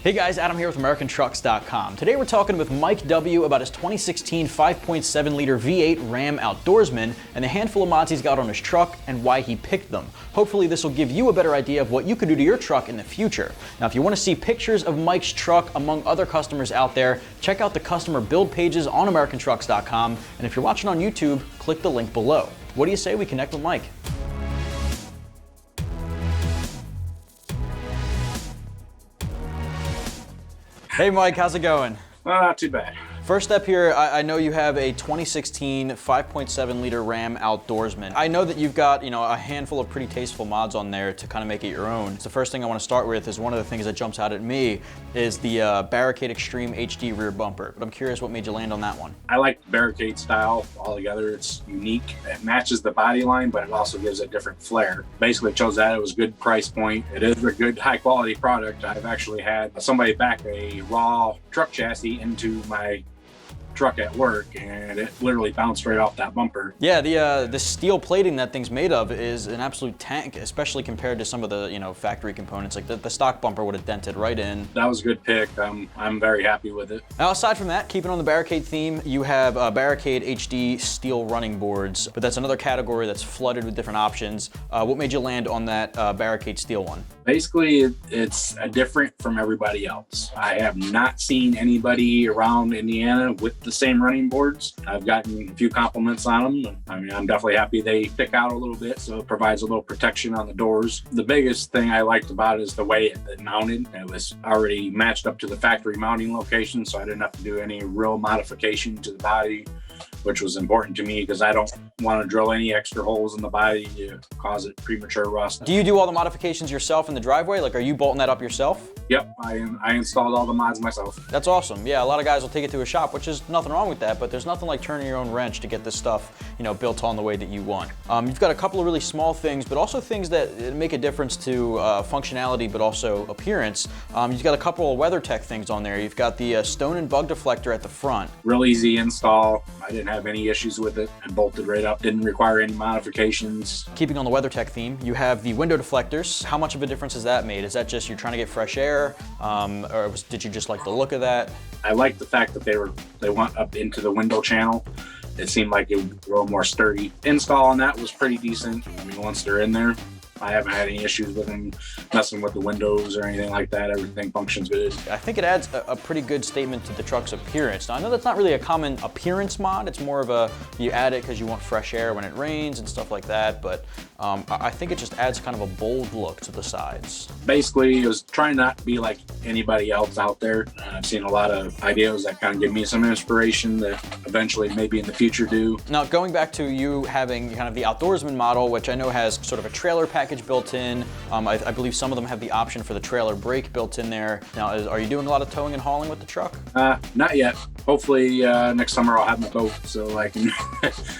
Hey guys, Adam here with AmericanTrucks.com. Today we're talking with Mike W. about his 2016 5.7 liter V8 RAM Outdoorsman and the handful of mods he's got on his truck and why he picked them. Hopefully this will give you a better idea of what you could do to your truck in the future. Now if you want to see pictures of Mike's truck among other customers out there, check out the customer build pages on AmericanTrucks.com, and if you're watching on YouTube, click the link below. What do you say we connect with Mike? Hey Mike, how's it going? Not too bad. First step here, I know you have a 2016 5.7 liter RAM Outdoorsman. I know that you've got, a handful of pretty tasteful mods on there to kind of make it your own. So the first thing I want to start with is one of the things that jumps out at me is the Barricade Extreme HD rear bumper. But I'm curious what made you land on that one. I like the Barricade style altogether. It's unique. It matches the body line, but it also gives a different flair. Basically, it shows that it was a good price point. It is a good high quality product. I've actually had somebody back a raw truck chassis into my truck at work, and it literally bounced right off that bumper. Yeah, the steel plating that thing's made of is an absolute tank, especially compared to some of the factory components. Like the stock bumper would have dented right in. That was a good pick. I'm very happy with it. Now aside from that, keeping on the Barricade theme, you have Barricade HD steel running boards, but that's another category that's flooded with different options. What made you land on that Barricade steel one? Basically, it's different from everybody else. I have not seen anybody around Indiana with the same running boards. I've gotten a few compliments on them. I mean, I'm definitely happy they stick out a little bit, so it provides a little protection on the doors. The biggest thing I liked about it is the way it mounted. It was already matched up to the factory mounting location, so I didn't have to do any real modification to the body, which was important to me because I don't want to drill any extra holes in the body to cause it premature rust. Do you do all the modifications yourself in the driveway? Like, are you bolting that up yourself? Yep, I installed all the mods myself. That's awesome. Yeah, a lot of guys will take it to a shop, which is nothing wrong with that, but there's nothing like turning your own wrench to get this stuff, built on the way that you want. You've got a couple of really small things, but also things that make a difference to functionality, but also appearance. You've got a couple of WeatherTech things on there. You've got the stone and bug deflector at the front. Real easy install. I didn't have any issues with it. It bolted right up. Didn't require any modifications. Keeping on the WeatherTech theme, you have the window deflectors. How much of a difference has that made? Is that just you're trying to get fresh air, or did you just like the look of that? I like the fact that they went up into the window channel. It seemed like it would grow more sturdy. Install on that was pretty decent. I mean, once they're in there, I haven't had any issues with them messing with the windows or anything like that. Everything functions good. I think it adds a pretty good statement to the truck's appearance. Now, I know that's not really a common appearance mod. It's more of you add it because you want fresh air when it rains and stuff like that. But I think it just adds kind of a bold look to the sides. Basically, it was trying not to be like anybody else out there. I've seen a lot of ideas that kind of give me some inspiration that eventually maybe in the future do. Now, going back to you having kind of the Outdoorsman model, which I know has sort of a trailer package built in. I believe some of them have the option for the trailer brake built in there. Now, are you doing a lot of towing and hauling with the truck? Not yet. Hopefully next summer I'll have my boat so I can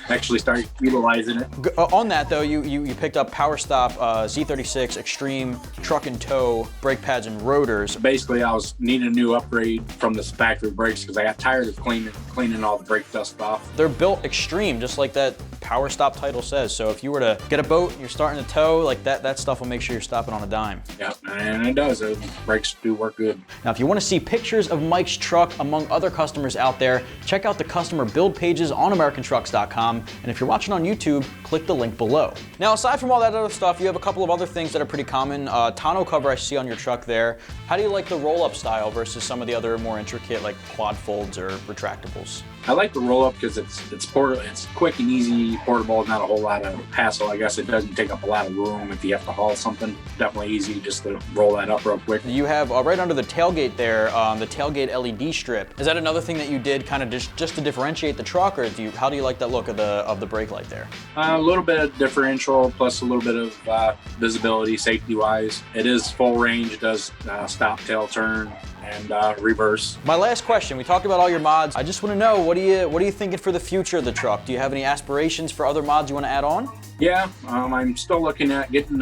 actually start utilizing it. On that though, you picked up PowerStop Z36 Extreme truck and tow brake pads and rotors. Basically, I was needing a new upgrade from the factory brakes because I got tired of cleaning all the brake dust off. They're built extreme, just like that PowerStop title says. So if you were to get a boat and you're starting to tow, like that stuff will make sure you're stopping on a dime. Yeah, and it does. The brakes do work good. Now, if you want to see pictures of Mike's truck among other customers out there, check out the customer build pages on AmericanTrucks.com. And if you're watching on YouTube, click the link below. Now, aside from all that other stuff, you have a couple of other things that are pretty common. Tonneau cover I see on your truck there. How do you like the roll-up style versus some of the other more intricate like quad folds or retractables? I like the roll-up because it's portable. It's quick and easy, portable, not a whole lot of hassle. I guess it doesn't take up a lot of room if you have to haul something. Definitely easy just to roll that up real quick. You have right under the tailgate there, the tailgate LED strip. Is that another thing that you did kind of just to differentiate the truck, or how do you like that look of the brake light there? A little bit of differential plus a little bit of visibility, safety-wise. It is full range. It does stop, tail turn, and reverse. My last question, we talked about all your mods. I just want to know, what are you thinking for the future of the truck? Do you have any aspirations for other mods you want to add on? Yeah, I'm still looking at getting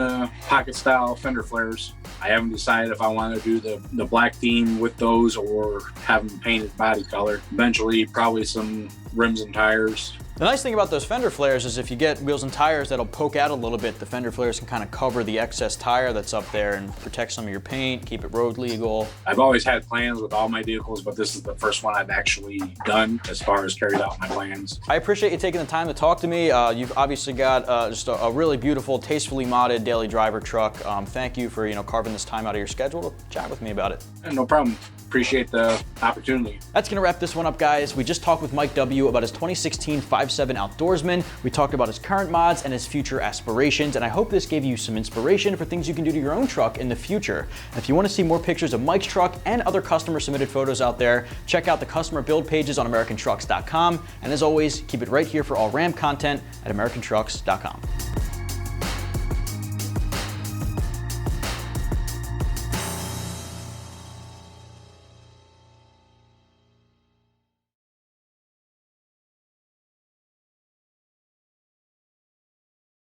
pocket style fender flares. I haven't decided if I want to do the black theme with those or have them painted body color. Eventually, probably some rims and tires The nice thing about those fender flares is if you get wheels and tires that'll poke out a little bit, the fender flares can kind of cover the excess tire that's up there and protect some of your paint, keep it road legal. I've always had plans with all my vehicles, but this is the first one I've actually done as far as carried out my plans. I appreciate you taking the time to talk to me. You've obviously got just a really beautiful, tastefully modded daily driver truck. Thank you for carving this time out of your schedule to chat with me about it. No problem. Appreciate the opportunity. That's going to wrap this one up, guys. We just talked with Mike W. about his 2016 5.7 Outdoorsman. We talked about his current mods and his future aspirations, and I hope this gave you some inspiration for things you can do to your own truck in the future. And if you want to see more pictures of Mike's truck and other customer submitted photos out there, check out the customer build pages on AmericanTrucks.com. And as always, keep it right here for all Ram content at AmericanTrucks.com.